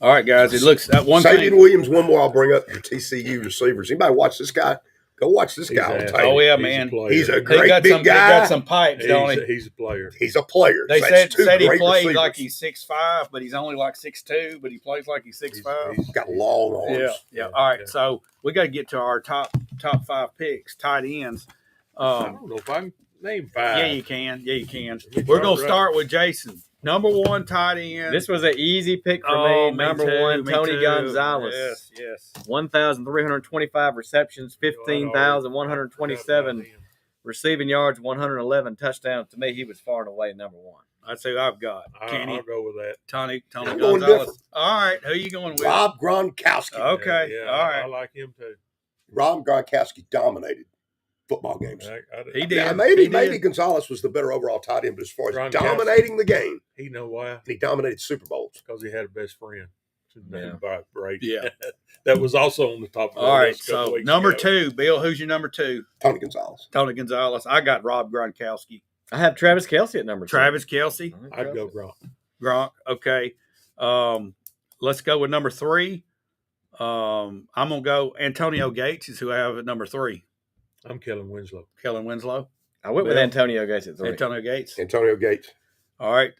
All right, guys. It looks that one Sabian thing. Williams, one more I'll bring up, your TCU receivers. Anybody watch this guy? Go watch this guy on He's tape. Oh, yeah, he's man. player. He's a He great got big some. He guy. got some pipes, don't he? He's a player. He's a player. They That's two said he great plays receivers. like he's 6'5", but he's only like 6'2", but he plays like he's 6'5". He's got long arms. Yeah, yeah. All right, so we got to get to our top 5 picks, tight ends. I don't know if I can name 5. Yeah, you can. Yeah, you can. me We're try gonna it right. start with Jason, number 1 tight end. This was an easy pick for Oh, me. me Number too, 1, me Tony too. Gonzalez. Yes. 1,325 receptions, 15,127 receiving yards, 111 touchdowns. To me, he was far and away number 1. That's who I've got. Kenny, I'll go with that. Tony I'm going Gonzalez. different. All right, who you going with? Rob Gronkowski. Okay, Yeah, all right. I like him too. Rob Gronkowski dominated football games. He did. Yeah, maybe He did. Gonzalez was the better overall tight end, but as far as Gronkowski. dominating the game, He know why? and he dominated Super Bowls. Because he had a best friend. Yeah. Brady. Yeah. That was also on the top of the All right, list a couple so weeks number ago. 2, Bill. Who's your number 2? Tony Gonzalez. Tony Gonzalez. I got Rob Gronkowski. I have Travis Kelce at number 2. Travis Kelce. I'd go Gronk. Gronk. Okay. Let's go with number 3. I'm gonna go Antonio Gates is who I have at number 3. I'm Kellen Winslow. Kellen Winslow. I went with Bill. Antonio Gates at 3. Antonio Gates. Antonio Gates. All right.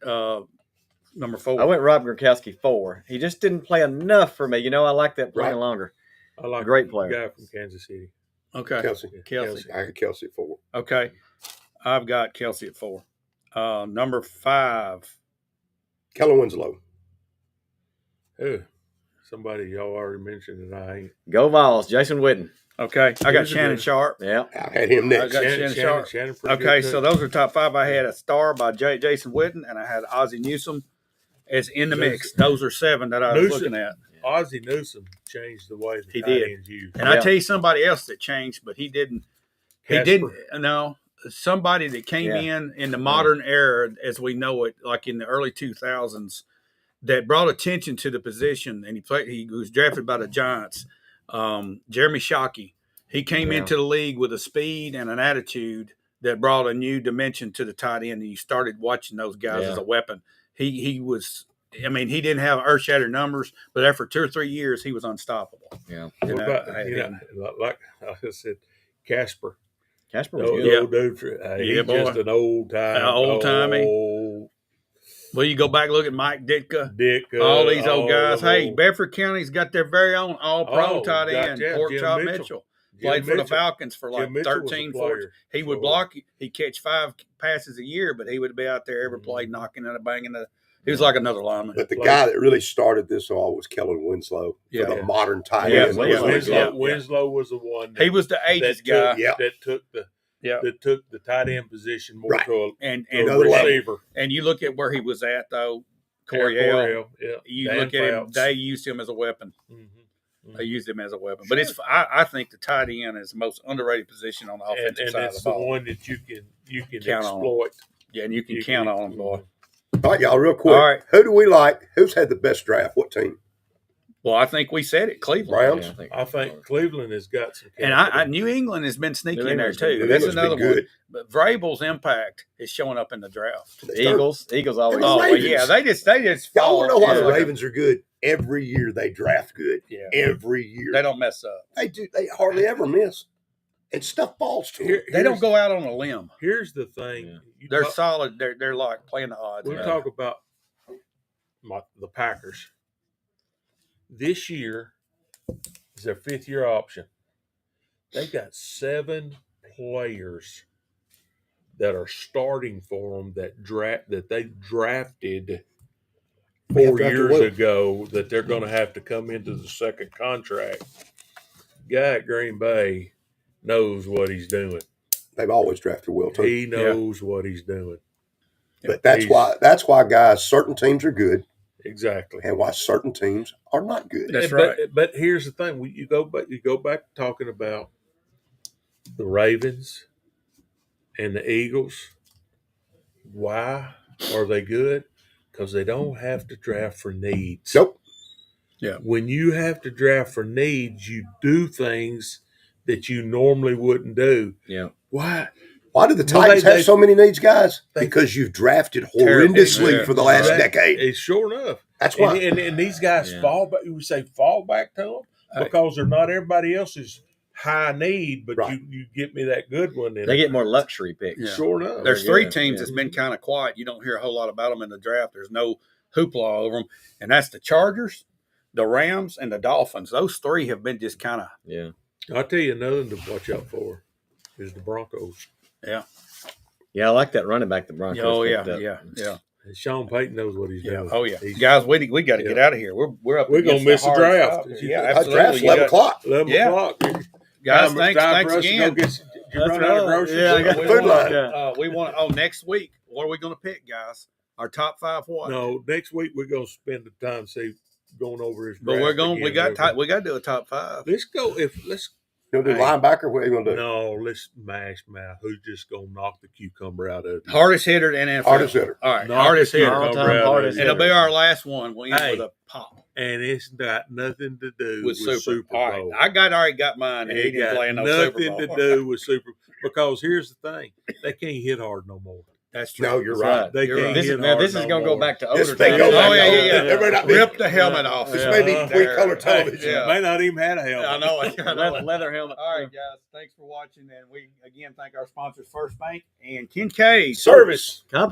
Number 4. I went Rob Gronkowski 4. He just didn't play enough for me. I like that playing Right. longer. I like Great the player. guy from Kansas City. Okay. Kelsey. Kelce. I got Kelsey at 4. Okay. I've got Kelce at 4. Number 5. Kellen Winslow. Oh, somebody y'all already mentioned, and I ain't. Go Vols, Jason Witten. Okay. I got Here's a Shannon good- Sharp. Yeah. I had him next. I got Shannon Sharp. Shannon pretty Okay, good, so too. those are top 5. I had a star by Jason Witten, and I had Ozzie Newsome as in the mix. Those are 7 that I was Newsome. looking at. Ozzie Newsome changed the way the He tight did. ends used. And I tell you somebody else that changed, but he didn't. He Casper. didn't. No, somebody that came Yeah. in the modern era as we know it, like in the early 2000s, that brought attention to the position. And he was drafted by the Giants. Jeremy Shockey. He came Yeah. into the league with a speed and an attitude that brought a new dimension to the tight end, and you started watching those guys as a weapon. He was. I mean, he didn't have earth-shattering numbers, but after 2 or 3 years, he was unstoppable. Yeah. What about, like I said, Casper. Casper was Old good. dude. He's just an old-timey. Well, you go back and look at Mike Ditka, all these old guys. Hey, Bedford County's got their very own all-pro tight end, Pork Chop Mitchell. Played for the Falcons for like 13, 14. He would block. He'd catch 5 passes a year, but he would be out there every play knocking and banging. He was like another lineman. But the guy that really started this all was Kellen Winslow for the modern tight end. Winslow was the one. He was the ages guy that took the tight end position more to a receiver. And you look at where he was at though, Coryell. You look at him; they used him as a weapon. They used him as a weapon. But I think the tight end is the most underrated position on the offensive side of the ball. And it's the one that you can exploit. Yeah, and you can count on him, boy. All right, y'all, real quick. All right. Who do we like? Who's had the best draft? What team? Well, I think we said it. Cleveland. Browns? Yeah, I think Cleveland has got some. And New England has been sneaky in there, too. That's another one. But Vrabel's impact is showing up in the draft. Eagles always. They just y'all want to know why the Ravens are good? Every year they draft good. Yeah. Every year. They don't mess up. They do. They hardly ever miss. And stuff falls to them. They don't go out on a limb. Here's the thing. Yeah. They're solid. They're like playing the odds. We talk about the Packers. This year is their 5th-year option. They got 7 players that are starting for them that they drafted 4 years ago that they're going to have to come into the second contract. Guy at Green Bay knows what he's doing. They've always drafted well too. He knows what he's doing. But that's why guys, certain teams are good. Exactly. And why certain teams are not good. That's right. But here's the thing. You go back talking about the Ravens and the Eagles. Why are they good? Because they don't have to draft for needs. Nope. Yeah. When you have to draft for needs, you do things that you normally wouldn't do. Yeah. Why? Why do the Titans have so many needs, guys? Because you've drafted horrendously for the last decade. It's sure enough. That's why. And these guys fall back. We say fall back to them because they're not everybody else's high need, but you get me that good one. They get more luxury picks. Yeah. Sure enough. There's 3 teams that's been kind of quiet. You don't hear a whole lot about them in the draft. There's no hoopla over them. And that's the Chargers, the Rams, and the Dolphins. Those 3 have been just kind of. Yeah. I'll tell you another one to watch out for is the Broncos. Yeah. Yeah, I like that running back the Broncos. Oh, yeah. And Sean Payton knows what he's doing. Oh, yeah. Guys, we got to get out of here. We're up. We're going to miss the draft. Yeah, absolutely. Draft's 11 o'clock. 11 o'clock. Guys, thanks again. You run out of groceries. Yeah, I got food line. We want. Next week, what are we going to pick, guys? Our top 5 what? No, next week we're going to spend the time going over his draft. But we're going. We got to do a top 5. Let's go. You want to do linebacker? What are you going to do? No, let's mash mouth. Who's just going to knock the cucumber out of you? Hardest hitter in NFL. Hardest hitter. All right. Hardest hitter. It'll be our last one. We'll end with a pop. And it's got nothing to do with Super Bowl. All right. I already got mine. And he didn't play no Super Bowl. Nothing to do with Super Bowl. Because here's the thing. They can't hit hard no more. That's true. No, you're right. They can't hit hard this is going to go back to older times. Oh, yeah. Rip the helmet off. This may be three-color television. It may not even have a helmet. I know it. Leather helmet. All right, guys. Thanks for watching. And we, again, thank our sponsors, First Bank and Kincaid Service Company.